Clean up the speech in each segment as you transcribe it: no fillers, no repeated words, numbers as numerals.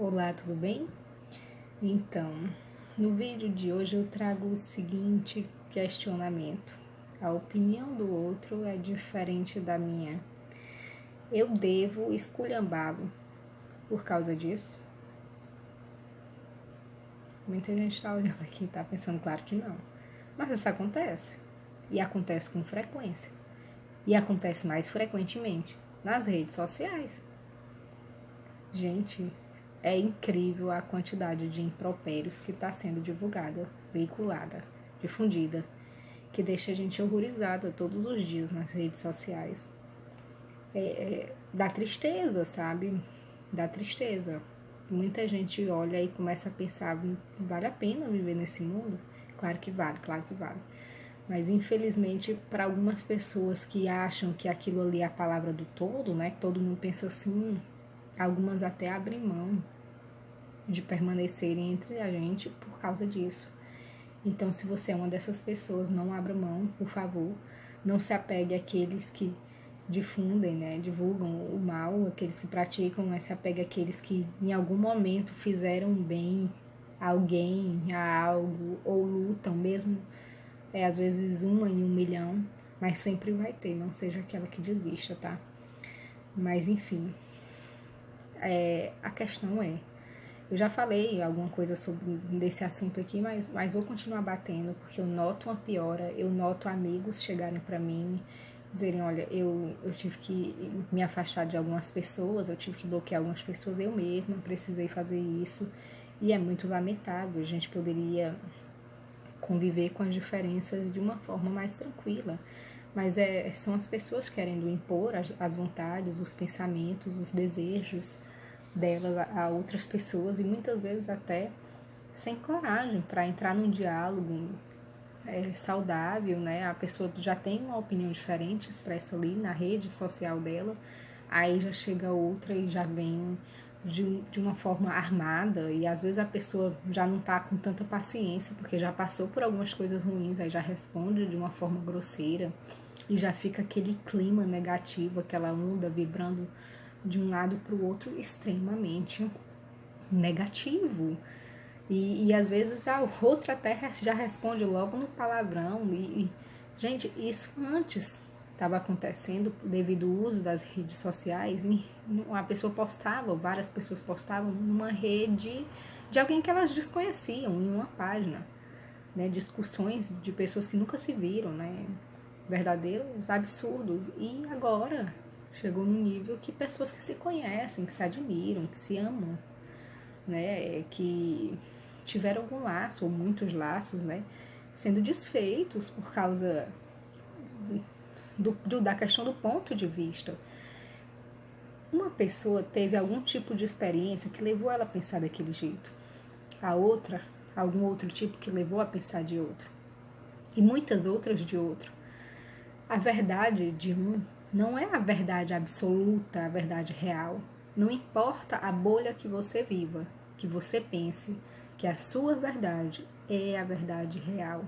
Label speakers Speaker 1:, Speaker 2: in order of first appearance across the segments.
Speaker 1: Olá, tudo bem? Então, no vídeo de hoje eu trago o seguinte questionamento. A opinião do outro é diferente da minha. Eu devo esculhambá-lo por causa disso? Muita gente está olhando aqui e está pensando, claro que não. Mas isso acontece. E acontece com frequência. E acontece mais frequentemente nas redes sociais. Gente, é incrível a quantidade de impropérios que está sendo divulgada, veiculada, difundida, que deixa a gente horrorizada todos os dias nas redes sociais. Dá tristeza, sabe? Dá tristeza. Muita gente olha e começa a pensar, vale a pena viver nesse mundo? Claro que vale, claro que vale. Mas infelizmente, para algumas pessoas que acham que aquilo ali é a palavra do todo, né? Que todo mundo pensa assim, algumas até abrem mão de permanecerem entre a gente por causa disso. Então, se você é uma dessas pessoas, não abra mão, por favor. Não se apegue àqueles que difundem, né, divulgam o mal, aqueles que praticam, mas se apegue àqueles que em algum momento fizeram bem a alguém, a algo, ou lutam mesmo, às vezes uma em 1 milhão, mas sempre vai ter, não seja aquela que desista, tá? Mas enfim, a questão eu já falei alguma coisa sobre desse assunto aqui, mas vou continuar batendo, porque eu noto uma piora, eu noto amigos chegarem para mim, dizerem, olha, eu tive que me afastar de algumas pessoas, eu tive que bloquear algumas pessoas, eu mesma precisei fazer isso, e é muito lamentável, a gente poderia conviver com as diferenças de uma forma mais tranquila, mas são as pessoas querendo impor as vontades, os pensamentos, os desejos delas a outras pessoas e muitas vezes até sem coragem para entrar num diálogo saudável, né? A pessoa já tem uma opinião diferente expressa ali na rede social dela, aí já chega outra e já vem de uma forma armada e às vezes a pessoa já não tá com tanta paciência porque já passou por algumas coisas ruins, aí já responde de uma forma grosseira e já fica aquele clima negativo, aquela onda vibrando de um lado para o outro extremamente negativo. E às vezes a outra até já responde logo no palavrão. Gente, isso antes estava acontecendo devido ao uso das redes sociais. E uma pessoa postava, várias pessoas postavam numa rede de alguém que elas desconheciam, em uma página. Né, discussões de pessoas que nunca se viram, né, verdadeiros absurdos. E agora chegou num nível que pessoas que se conhecem, que se admiram, que se amam, né, que tiveram algum laço, ou muitos laços, né, sendo desfeitos por causa da questão do ponto de vista. Uma pessoa teve algum tipo de experiência que levou ela a pensar daquele jeito. A outra, algum outro tipo que levou a pensar de outro. E muitas outras de outro. A verdade de um não é a verdade absoluta, a verdade real. Não importa a bolha que você viva, que você pense que a sua verdade é a verdade real.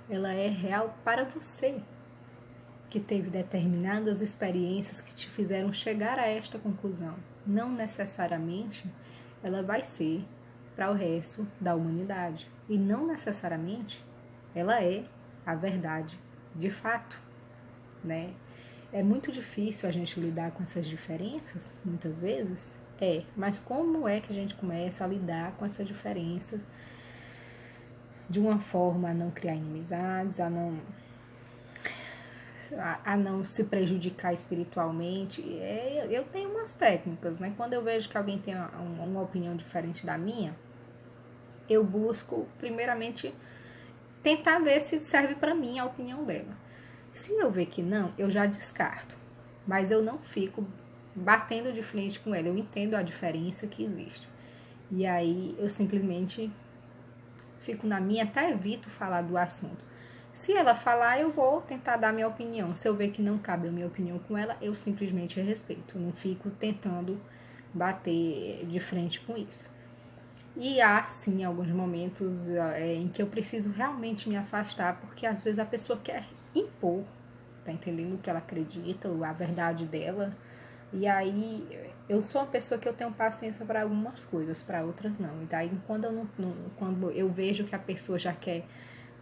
Speaker 1: Ela é real para você, que teve determinadas experiências que te fizeram chegar a esta conclusão. Não necessariamente ela vai ser para o resto da humanidade. E não necessariamente ela é a verdade de fato, né? É muito difícil a gente lidar com essas diferenças, muitas vezes, mas como é que a gente começa a lidar com essas diferenças de uma forma a não criar inimizades, a não se prejudicar espiritualmente? Eu tenho umas técnicas, né? Quando eu vejo que alguém tem uma opinião diferente da minha, eu busco, primeiramente, tentar ver se serve para mim a opinião dela. Se eu ver que não, eu já descarto. Mas eu não fico batendo de frente com ela. Eu entendo a diferença que existe. E aí eu simplesmente fico na minha, até evito falar do assunto. Se ela falar, eu vou tentar dar minha opinião. Se eu ver que não cabe a minha opinião com ela, eu simplesmente respeito. Eu não fico tentando bater de frente com isso. E há, sim, alguns momentos em que eu preciso realmente me afastar, porque às vezes a pessoa quer impor, tá entendendo o que ela acredita, a verdade dela, E aí, eu sou uma pessoa que eu tenho paciência para algumas coisas, para outras não. E daí, quando quando eu vejo que a pessoa já quer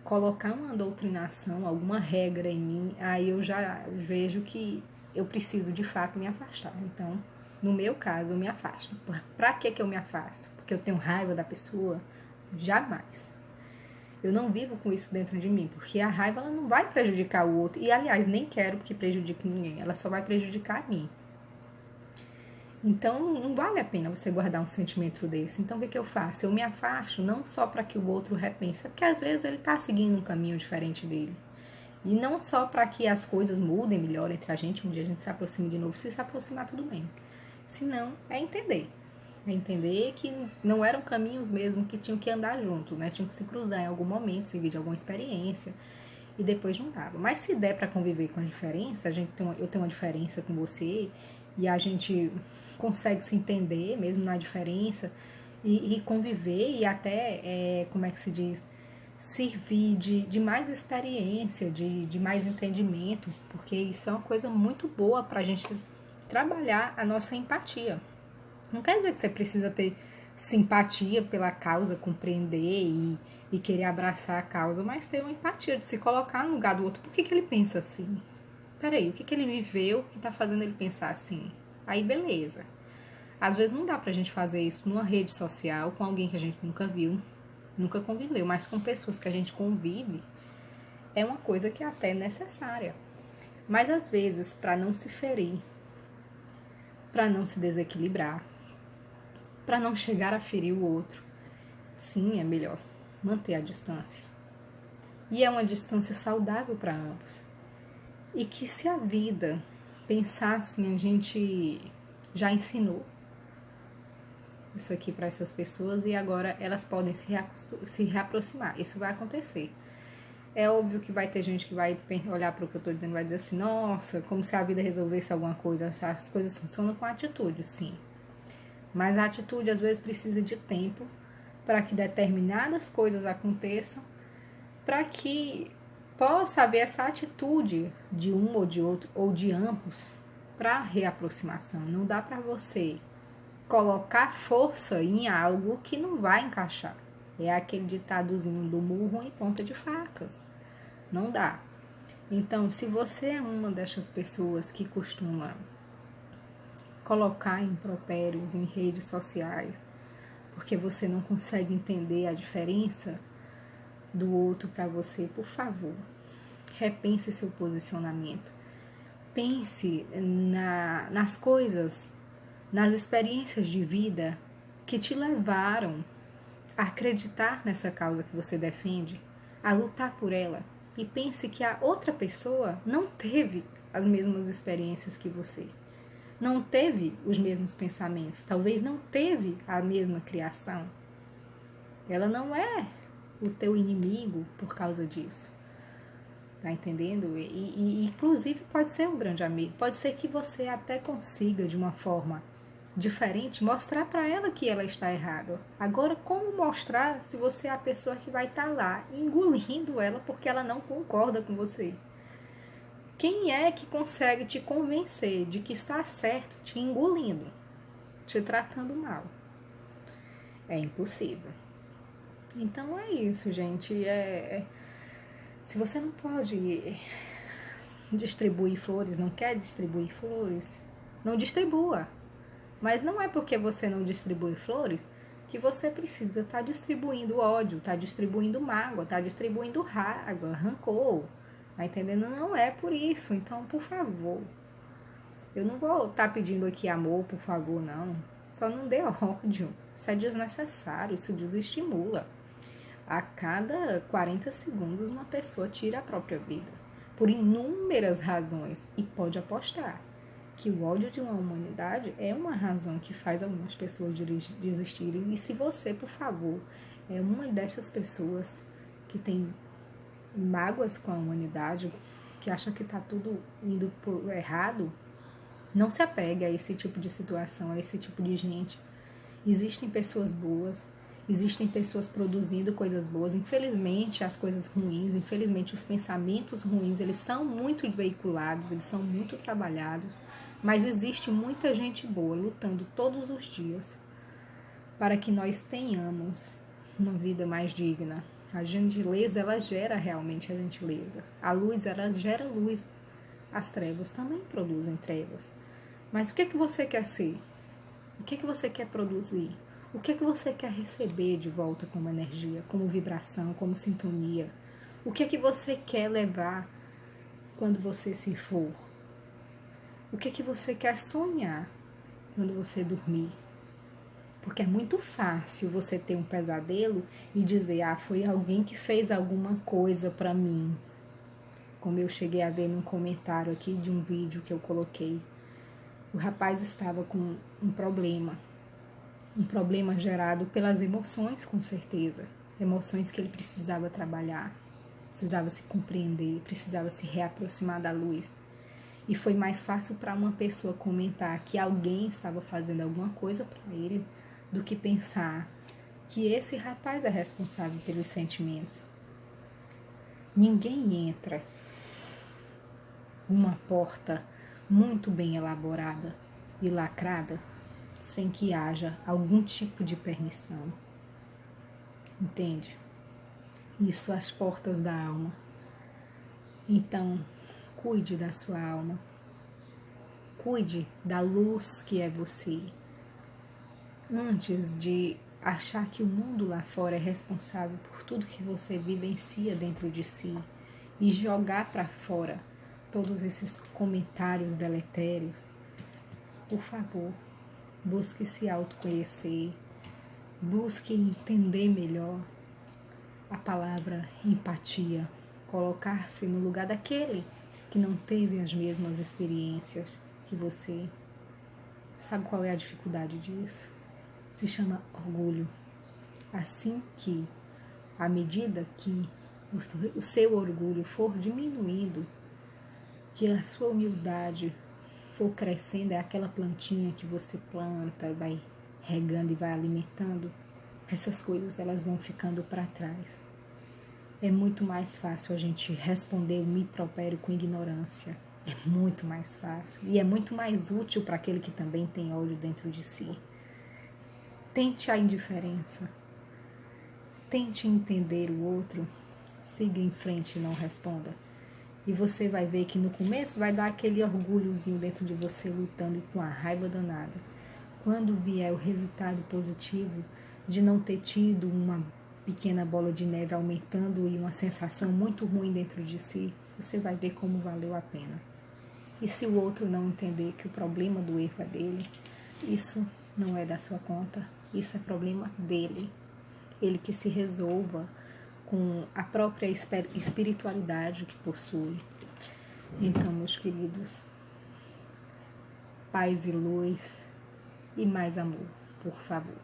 Speaker 1: colocar uma doutrinação, alguma regra em mim, aí eu já vejo que eu preciso de fato me afastar. Então, no meu caso, eu me afasto. Pra que eu me afasto? Porque eu tenho raiva da pessoa? Jamais. Eu não vivo com isso dentro de mim, porque a raiva ela não vai prejudicar o outro. E, aliás, nem quero que prejudique ninguém. Ela só vai prejudicar a mim. Então, não vale a pena você guardar um sentimento desse. Então, o que eu faço? Eu me afasto não só para que o outro repense, porque às vezes ele está seguindo um caminho diferente dele. E não só para que as coisas mudem melhor entre a gente, um dia a gente se aproxime de novo. Se aproximar, tudo bem. Se não, é entender. É entender que não eram caminhos mesmo que tinham que andar juntos, né? Tinham que se cruzar em algum momento, servir de alguma experiência. E depois não dava. Mas se der para conviver com a diferença, eu tenho uma diferença com você e a gente consegue se entender mesmo na diferença e conviver e até, como é que se diz, servir de mais experiência, de mais entendimento, porque isso é uma coisa muito boa para a gente trabalhar a nossa empatia. Não quer dizer que você precisa ter simpatia pela causa, compreender e querer abraçar a causa, mas ter uma empatia de se colocar no lugar do outro. Por que ele pensa assim? Peraí, o que ele viveu que tá fazendo ele pensar assim? Aí, beleza. Às vezes não dá pra gente fazer isso numa rede social com alguém que a gente nunca viu, nunca conviveu, mas com pessoas que a gente convive, é uma coisa que é até necessária. Mas às vezes, para não se ferir, para não se desequilibrar, para não chegar a ferir o outro, sim, é melhor manter a distância. E é uma distância saudável para ambos. E que se a vida pensar assim, a gente já ensinou isso aqui para essas pessoas e agora elas podem se reaproximar. Isso vai acontecer. É óbvio que vai ter gente que vai olhar para o que eu estou dizendo e vai dizer assim, nossa, como se a vida resolvesse alguma coisa. As coisas funcionam com atitude, sim. Mas a atitude às vezes precisa de tempo para que determinadas coisas aconteçam, para que possa haver essa atitude de um ou de outro, ou de ambos, para reaproximação. Não dá para você colocar força em algo que não vai encaixar. É aquele ditadozinho do murro em ponta de facas. Não dá. Então, se você é uma dessas pessoas que costuma colocar impropérios em redes sociais, porque você não consegue entender a diferença do outro para você, por favor, repense seu posicionamento. Pense nas coisas, nas experiências de vida que te levaram a acreditar nessa causa que você defende, a lutar por ela. E pense que a outra pessoa não teve as mesmas experiências que você. Não teve os mesmos pensamentos, talvez não teve a mesma criação. Ela não é o teu inimigo por causa disso. Tá entendendo? E inclusive pode ser um grande amigo. Pode ser que você até consiga, de uma forma diferente, mostrar para ela que ela está errada. Agora, como mostrar se você é a pessoa que vai estar lá engolindo ela porque ela não concorda com você? Quem é que consegue te convencer de que está certo te engolindo, te tratando mal? É impossível. Então é isso, gente. Se você não pode distribuir flores, não quer distribuir flores, não distribua. Mas não é porque você não distribui flores que você precisa estar distribuindo ódio, estar distribuindo mágoa, estar distribuindo raiva, rancor. Tá entendendo? Não é por isso. Então, por favor. Eu não vou estar pedindo aqui amor, por favor, não. Só não dê ódio. Isso é desnecessário, isso desestimula. A cada 40 segundos, uma pessoa tira a própria vida. Por inúmeras razões. E pode apostar que o ódio de uma humanidade é uma razão que faz algumas pessoas desistirem. E se você, por favor, é uma dessas pessoas que tem mágoas com a humanidade, que acha que está tudo indo por errado, não se apegue a esse tipo de situação, a esse tipo de gente. Existem pessoas boas, existem pessoas produzindo coisas boas. Infelizmente, as coisas ruins, infelizmente, os pensamentos ruins, eles são muito veiculados, eles são muito trabalhados, Mas existe muita gente boa lutando todos os dias para que nós tenhamos uma vida mais digna. A gentileza, ela gera realmente a gentileza. A luz, ela gera luz. As trevas também produzem trevas. Mas o que é que você quer ser? O que é que você quer produzir? O que é que você quer receber de volta como energia, como vibração, como sintonia? O que é que você quer levar quando você se for? O que é que você quer sonhar quando você dormir? Porque é muito fácil você ter um pesadelo e dizer, foi alguém que fez alguma coisa pra mim. Como eu cheguei a ver num comentário aqui de um vídeo que eu coloquei. O rapaz estava com um problema gerado pelas emoções, com certeza. Emoções que ele precisava trabalhar, precisava se compreender, precisava se reaproximar da luz. E foi mais fácil para uma pessoa comentar que alguém estava fazendo alguma coisa para ele do que pensar que esse rapaz é responsável pelos sentimentos. Ninguém entra numa porta muito bem elaborada e lacrada sem que haja algum tipo de permissão. Entende? Isso, as portas da alma. Então, cuide da sua alma. Cuide da luz que é você. Antes de achar que o mundo lá fora é responsável por tudo que você vivencia dentro de si e jogar para fora todos esses comentários deletérios, por favor, busque se autoconhecer, busque entender melhor a palavra empatia, colocar-se no lugar daquele que não teve as mesmas experiências que você. Sabe qual é a dificuldade disso? Se chama orgulho. Assim que, à medida que o seu orgulho for diminuindo, que a sua humildade for crescendo, é aquela plantinha que você planta, vai regando e vai alimentando, essas coisas elas vão ficando para trás. É muito mais fácil a gente responder o me impropério com ignorância. É muito mais fácil. E é muito mais útil para aquele que também tem ódio dentro de si. Tente a indiferença. Tente entender o outro. Siga em frente e não responda. E você vai ver que no começo vai dar aquele orgulhozinho dentro de você lutando e com a raiva danada. Quando vier o resultado positivo de não ter tido uma pequena bola de neve aumentando e uma sensação muito ruim dentro de si, você vai ver como valeu a pena. E se o outro não entender que o problema do erro é dele, isso não é da sua conta, isso é problema dele. Ele que se resolva com a própria espiritualidade que possui. Então, meus queridos, paz e luz e mais amor, por favor.